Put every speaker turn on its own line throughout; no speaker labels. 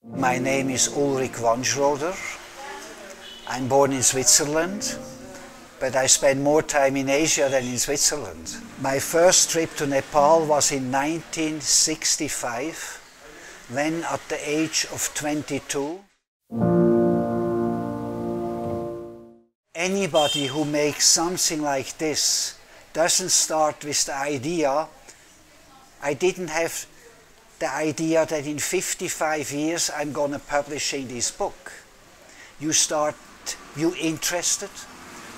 My name is Ulrich Wanschroder. I'm born in Switzerland, but I spent more time in Asia than in Switzerland. My first trip to Nepal was in 1965, when at the age of 22. Anybody who makes something like this doesn't start with the idea. I didn't have the idea that in 55 years I'm going to publishing this book. You start, you interested,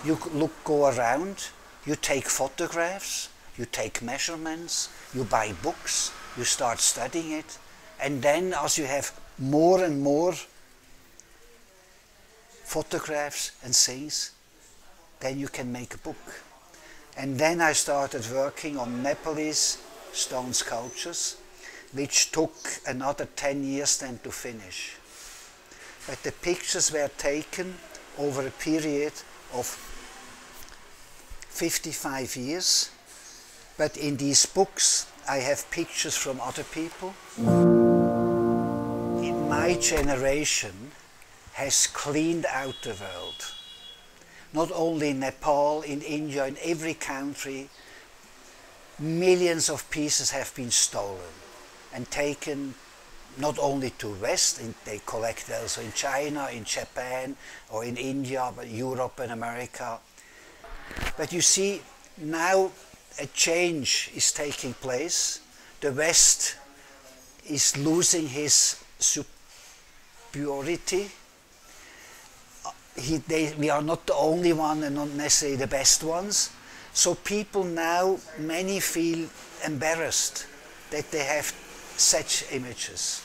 you go around, you take photographs, you take measurements, you buy books, you start studying it, and then as you have more and more photographs and things, then you can make a book. And then I started working on Nepalese stone sculptures, which took another 10 years then to finish. But the pictures were taken over a period of 55 years, but in these books I have pictures from other people. In my generation has cleaned out the world. Not only in Nepal, in India, in every country, millions of pieces have been stolen and taken not only to West, and they collect also in China, in Japan, or in India, but Europe and America. But you see, now a change is taking place. The West is losing his superiority. We are not the only one and not necessarily the best ones. So people now, many feel embarrassed that they have such images.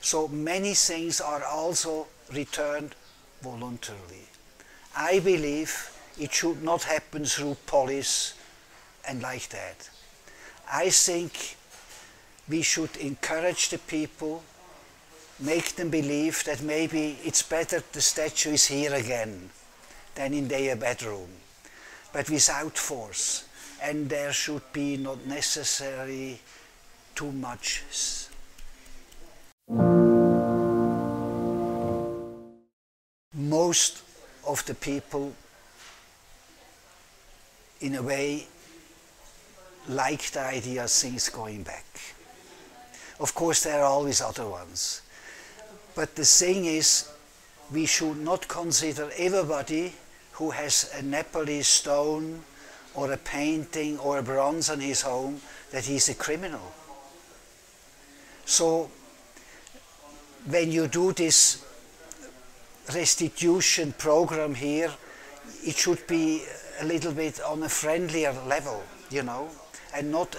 So many things are also returned voluntarily. I believe it should not happen through police and like that. I think we should encourage the people, make them believe that maybe it's better the statue is here again than in their bedroom, but without force. And there should be not necessarily too much. Most of the people, in a way, like the idea of things going back. Of course, there are always other ones. But the thing is, we should not consider everybody who has a Nepalese stone or a painting or a bronze in his home that he's a criminal. So when you do this restitution program here, it should be a little bit on a friendlier level, you know, and not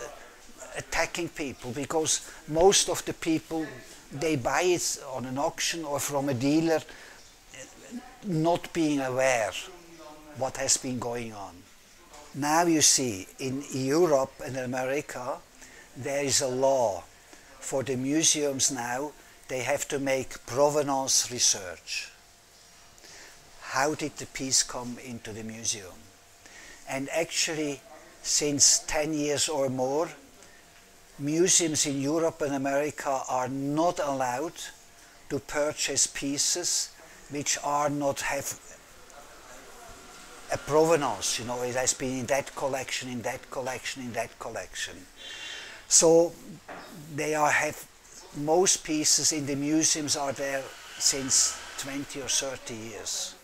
attacking people, because most of the people, they buy it on an auction or from a dealer, not being aware what has been going on. Now you see, in Europe and America, there is a law for the museums now. They have to make provenance research. How did the piece come into the museum? And actually, since 10 years or more, museums in Europe and America are not allowed to purchase pieces which are not have a provenance, you know, it has been in that collection, in that collection, in that collection. So they have, most pieces in the museums are there since 20 or 30 years.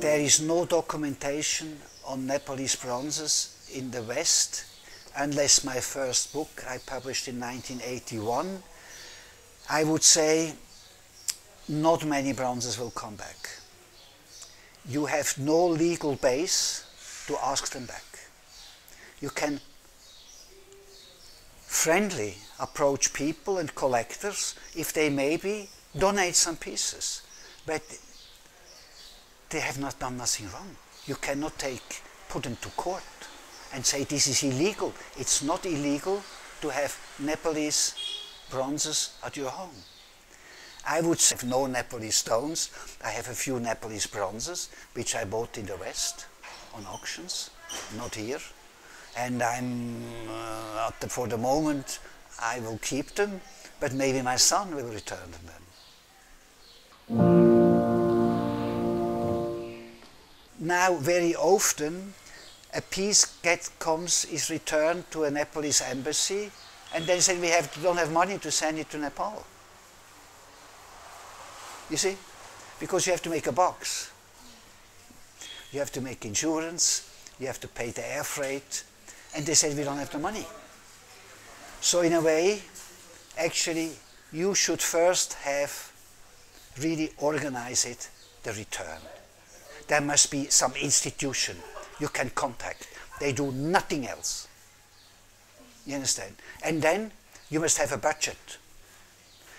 There is no documentation on Nepalese bronzes in the West, unless my first book I published in 1981. I would say not many bronzes will come back. You have no legal base to ask them back. You can friendly approach people and collectors if they maybe donate some pieces, but they have not done nothing wrong. You cannot put them to court and say this is illegal. It's not illegal to have Nepalese bronzes at your home. I would say I have no Nepalese stones. I have a few Nepalese bronzes, which I bought in the West on auctions, not here. And for the moment, I will keep them. but maybe my son will return them then. Now, very often, a piece is returned to a Nepalese embassy, and then say we don't have money to send it to Nepal. You see? Because you have to make a box. You have to make insurance, you have to pay the air freight, and they said we don't have the money. So in a way, actually, you should first have really organize it, the return. There must be some institution you can contact. They do nothing else. You understand? And then you must have a budget.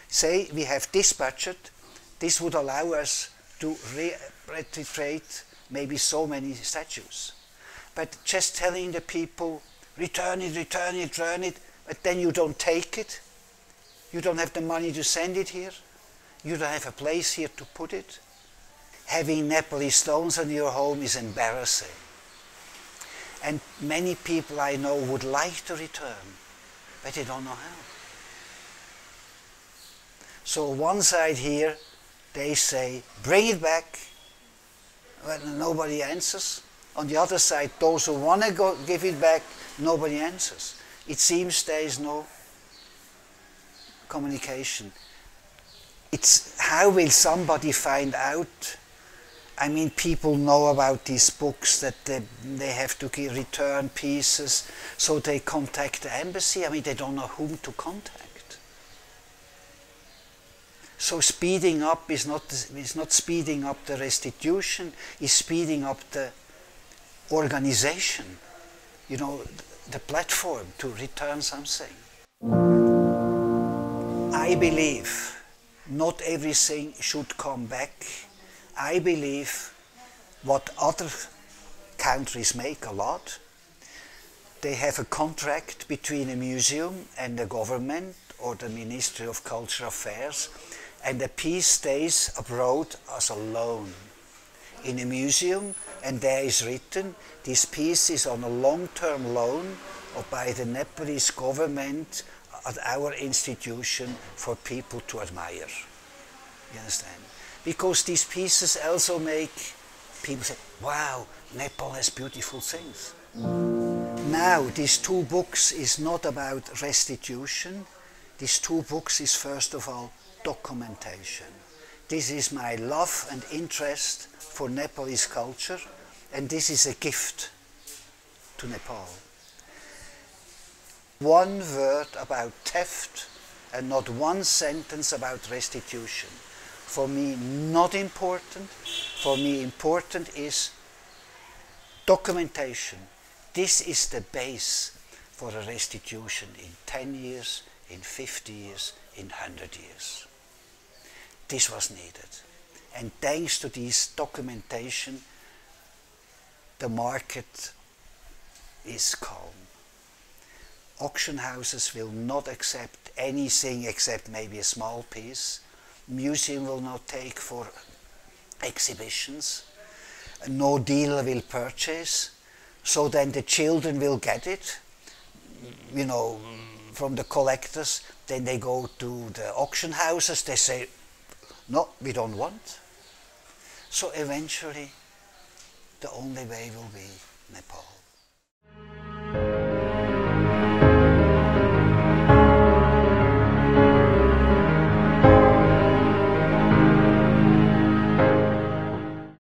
Say we have this budget, this would allow us to repatriate maybe so many statues. But just telling the people, return it, return it, return it, but then you don't take it, you don't have the money to send it here, you don't have a place here to put it. Having Nepalese stones in your home is embarrassing. And many people I know would like to return, but they don't know how. So one side here, they say, bring it back, when nobody answers. On the other side, those who want to give it back, nobody answers. It seems there is no communication. It's how will somebody find out? I mean, people know about these books that they have to return pieces, so they contact the embassy. I mean, they don't know whom to contact. So speeding up is not speeding up the restitution, it's speeding up the organization, you know, the platform to return something. I believe not everything should come back. I believe what other countries make a lot, they have a contract between a museum and the government or the Ministry of Cultural Affairs, and the piece stays abroad as a loan in a museum, and there is written, this piece is on a long-term loan or by the Nepalese government at our institution for people to admire. You understand? Because these pieces also make people say, wow, Nepal has beautiful things. Now, these two books is not about restitution. These two books is first of all documentation. This is my love and interest for Nepalese culture, and this is a gift to Nepal. One word about theft and not one sentence about restitution. For me, not important. For me, important is documentation. This is the base for a restitution in 10 years, in 50 years, in 100 years. This was needed. And thanks to this documentation, the market is calm. Auction houses will not accept anything except maybe a small piece. Museum will not take for exhibitions. No dealer will purchase. So then the children will get it, you know, from the collectors. Then they go to the auction houses. They say, no, we don't want. So eventually, the only way will be Nepal.